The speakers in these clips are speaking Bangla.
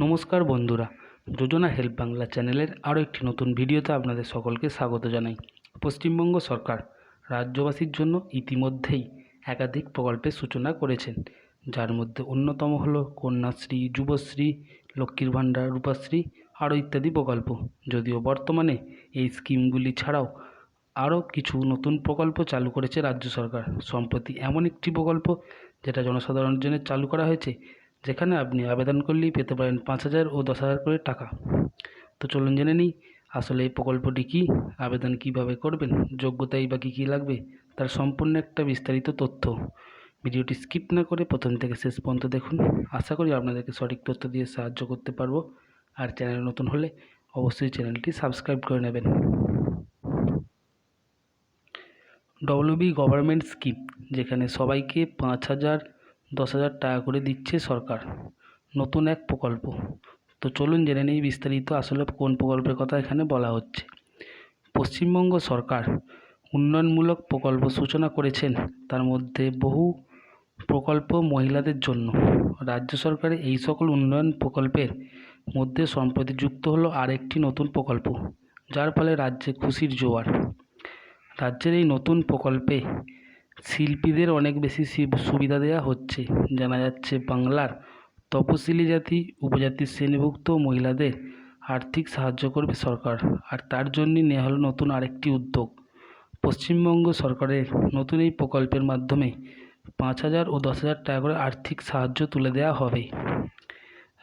নমস্কার বন্ধুরা, যোজনা হেল্প বাংলা চ্যানেলের আরও একটি নতুন ভিডিওতে আপনাদের সকলকে স্বাগত জানাই। পশ্চিমবঙ্গ সরকার রাজ্যবাসীর জন্য ইতিমধ্যেই একাধিক প্রকল্পের সূচনা করেছেন, যার মধ্যে অন্যতম হল কন্যাশ্রী, যুবশ্রী, লক্ষ্মীর ভাণ্ডার, রূপশ্রী আরও ইত্যাদি প্রকল্প। যদিও বর্তমানে এই স্কিমগুলি ছাড়াও আরও কিছু নতুন প্রকল্প চালু করেছে রাজ্য সরকার। সম্প্রতি এমন একটি প্রকল্প যেটা জনসাধারণের জন্য চালু করা হয়েছে, যেখানে আপনি আবেদন করলেই পেতে পারেন 5,000 ও 10,000 করে টাকা। তো চলুন জেনে নিই আসলে এই প্রকল্পটি কী, আবেদন কিভাবে করবেন, যোগ্যতাই বা কী কী লাগবে, তার সম্পূর্ণ একটা বিস্তারিত তথ্য। ভিডিওটি স্কিপ না করে প্রথম থেকে শেষ পর্যন্ত দেখুন। আশা করি আপনাদেরকে সঠিক তথ্য দিয়ে সাহায্য করতে পারবো। আর চ্যানেল নতুন হলে অবশ্যই চ্যানেলটি সাবস্ক্রাইব করে নেবেন। ডব্লিউবি গভর্নমেন্ট স্কিম, যেখানে সবাইকে 5,000, 10,000 টাকা করে দিচ্ছে সরকার, নতুন এক প্রকল্প। তো চলুন জেনে নিই বিস্তারিত আসলে কোন প্রকল্পের কথা এখানে বলা হচ্ছে। পশ্চিমবঙ্গ সরকার উন্নয়নমূলক প্রকল্প সূচনা করেছেন, তার মধ্যে বহু প্রকল্প মহিলাদের জন্য। রাজ্য সরকারের এই সকল উন্নয়ন প্রকল্পের মধ্যে সম্প্রতি যুক্ত হলো আরেকটি নতুন প্রকল্প, যার ফলে রাজ্যে খুশির জোয়ার। রাজ্যের এই নতুন প্রকল্পে শিল্পীদের অনেক বেশি সুবিধা দেওয়া হচ্ছে। জানা যাচ্ছে বাংলার তপশিলি জাতি, উপজাতির শ্রেণীভুক্ত মহিলাদের আর্থিক সাহায্য করবে সরকার, আর তার জন্যই নেওয়া হলো নতুন আরেকটি উদ্যোগ। পশ্চিমবঙ্গ সরকারের নতুন এই প্রকল্পের মাধ্যমে 5,000 ও 10,000 টাকা করে আর্থিক সাহায্য তুলে দেওয়া হবে।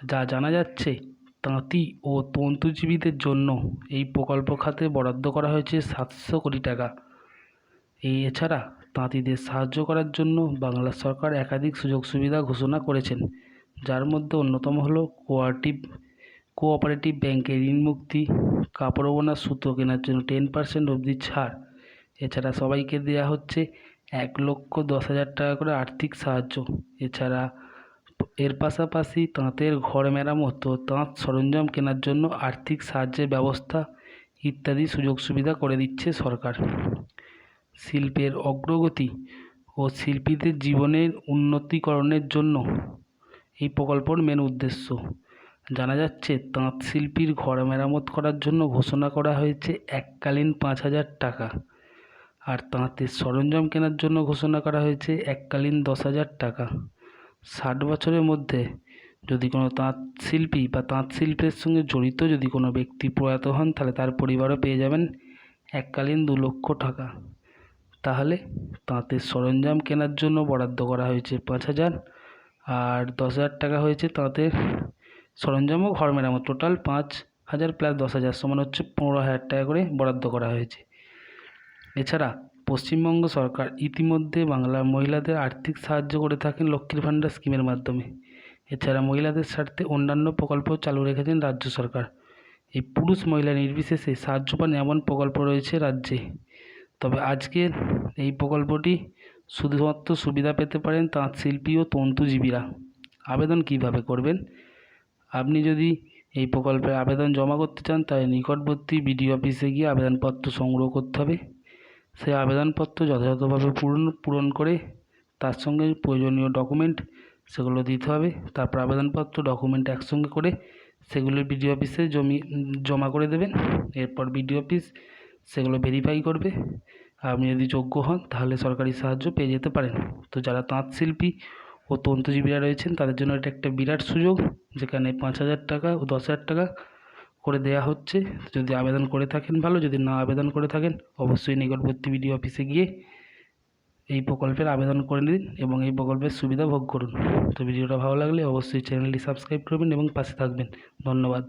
যা জানা যাচ্ছে, তাঁতি ও তন্তুজীবীদের জন্য এই প্রকল্প খাতে বরাদ্দ করা হয়েছে 700 কোটি টাকা। এছাড়া তাঁতিদের সাহায্য করার জন্য বাংলা সরকার একাধিক সুযোগ সুবিধা ঘোষণা করেছেন, যার মধ্যে অন্যতম হলো কোঅপারেটিভ ব্যাংকে ঋণ মুক্তি, কাপড় বোনা সুতো কেনার জন্য 10% অবধি ছাড়। এছাড়া সবাইকে দেওয়া হচ্ছে 1,10,000 টাকা করে আর্থিক সাহায্য। এছাড়া এর পাশাপাশি তাঁতের ঘর মেরামত ও তাঁত সরঞ্জাম কেনার জন্য আর্থিক সাহায্যের ব্যবস্থা ইত্যাদি সুযোগ সুবিধা করে দিচ্ছে সরকার। শিল্পের অগ্রগতি ও শিল্পীদের জীবনের উন্নতিকরণের জন্য এই প্রকল্পের মেন উদ্দেশ্য। জানা যাচ্ছে তাঁত শিল্পীর ঘর মেরামত করার জন্য ঘোষণা করা হয়েছে এককালীন 5,000 টাকা, আর তাঁতের সরঞ্জাম কেনার জন্য ঘোষণা করা হয়েছে এককালীন 10,000 টাকা। 60 বছরের মধ্যে যদি কোনো তাঁত শিল্পী বা তাঁত শিল্পের সঙ্গে জড়িত যদি কোনো ব্যক্তি প্রয়াত হন, তাহলে তার পরিবারও পেয়ে যাবেন এককালীন 2 লক্ষ টাকা। তাহলে তাঁতের সরঞ্জাম কেনার জন্য বরাদ্দ করা হয়েছে 5,000, আর 10,000 টাকা হয়েছে তাঁতের সরঞ্জাম ও ঘর মেরামত। টোটাল 5,000 প্লাস 10,000 সমান হচ্ছে 15,000 টাকা করে বরাদ্দ করা হয়েছে। এছাড়া পশ্চিমবঙ্গ সরকার ইতিমধ্যে বাংলার মহিলাদের আর্থিক সাহায্য করে থাকেন লক্ষ্মীর ভাণ্ডার স্কিমের মাধ্যমে। এছাড়া মহিলাদের স্বার্থে অন্যান্য প্রকল্প চালু রেখেছেন রাজ্য সরকার। এই পুরুষ মহিলা নির্বিশেষে সাহায্য পান এমন প্রকল্প রয়েছে রাজ্যে। তবে আজকের এই প্রকল্পটি শুধুমাত্র সুবিধা পেতে পারেন তাঁত শিল্পী ও তন্তুজীবীরা। আবেদন কিভাবে করবেন? আপনি যদি এই প্রকল্পে আবেদন জমা করতে চান, তাই নিকটবর্তী বিডিও অফিসে গিয়ে আবেদনপত্র সংগ্রহ করতে হবে। সেই আবেদনপত্র যথাযথভাবে পূরণ করে তার সঙ্গে প্রয়োজনীয় ডকুমেন্ট সেগুলো দিতে হবে। তারপর আবেদনপত্র ডকুমেন্ট একসঙ্গে করে সেগুলো বিডিও অফিসে জমা করে দেবেন। এরপর বিডিও অফিস সেগুলো ভেরিফাই করবে। আপনি যদি যোগ্য হন, তাহলে সরকারি সাহায্য পেয়ে যেতে পারেন। তো যারা তাঁত শিল্পী ও তন্তুজীবীরা রয়েছেন, তাদের জন্য এটা একটা বিরাট সুযোগ, যেখানে 5,000 টাকা ও 10,000 টাকা করে দেয়া হচ্ছে। যদি আবেদন করে থাকেন ভালো, যদি না আবেদন করে থাকেন অবশ্যই নিকটবর্তী বিডিও অফিসে গিয়ে এই প্রকল্পের আবেদন করে নিন এবং এই প্রকল্পের সুবিধা ভোগ করুন। তো ভিডিওটা ভালো লাগলে অবশ্যই চ্যানেলটি সাবস্ক্রাইব করবেন এবং পাশে থাকবেন। ধন্যবাদ।